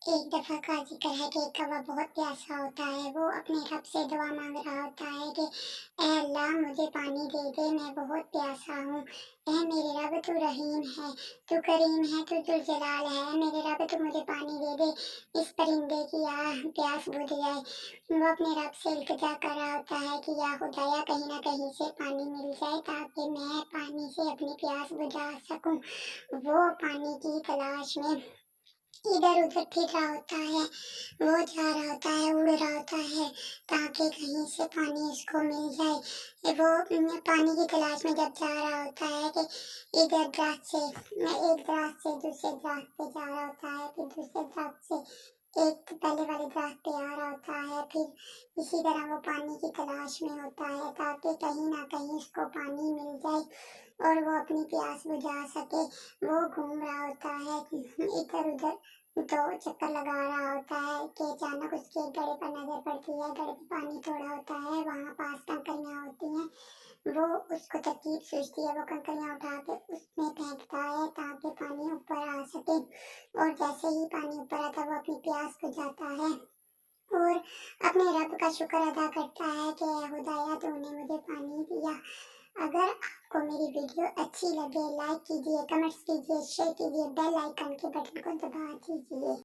एक दफ़ा का ज़िक्र है कि एक कौवा बहुत प्यासा होता है। वो अपने रब से दुआ माँग रहा होता है कि ऐ अल्लाह मुझे पानी दे दे, मैं बहुत प्यासा हूँ। ऐ मेरे रब तू रहीम है, तू करीम है, तू जुल जलाल है। ऐ मेरे रब तू मुझे पानी दे दे, इस परिंदे की प्यास बुझ जाए। वो अपने रब से इल्तिजा कर रहा होता है कि या खुदाया कहीं न कहीं से पानी मिल जाए ताकि मैं पानी से अपनी प्यास बुझा सकूँ। वो पानी की तलाश में इधर-उधर फिर रहा होता है, वो जा रहा होता है, उड़ रहा होता है, ताकि कहीं से पानी उसको मिल जाए। वो पानी की तलाश में जब जा रहा होता है कि इधर दरख्त से एक दरख्त से दूसरे दरख्त पे जा रहा होता है, फिर दूसरे दरख्त से एक पहले वाले दरख्त पे आ रहा होता है, फिर इसी तरह वो पानी की तलाश में होता है ताकि कहीं न कहीं उसको पानी मिल जाए और वो अपनी प्यास बुझा सके। वो घूम रहा होता है इधर-उधर, तो चक्कर लगा रहा होता है कि अचानक उसके एक घड़े पर नज़र पड़ती है। घड़े पे पानी थोड़ा होता है, वहाँ पास कंकरियाँ होती हैं। वो उसको तरकीब सूझती है, वो कंकरियाँ उठा के उसमें फेंकता है ताकि पानी ऊपर आ सके और जैसे ही पानी ऊपर आता है, वो अपनी प्यास बुझाता है और अपने रब का शुक्र अदा करता है कि ऐ खुदाया तूने मुझे पानी दिया। अगर आपको मेरी वीडियो अच्छी लगे, लाइक कीजिए, कमेंट्स कीजिए, शेयर कीजिए, बेल आइकन के बटन को दबा दीजिए।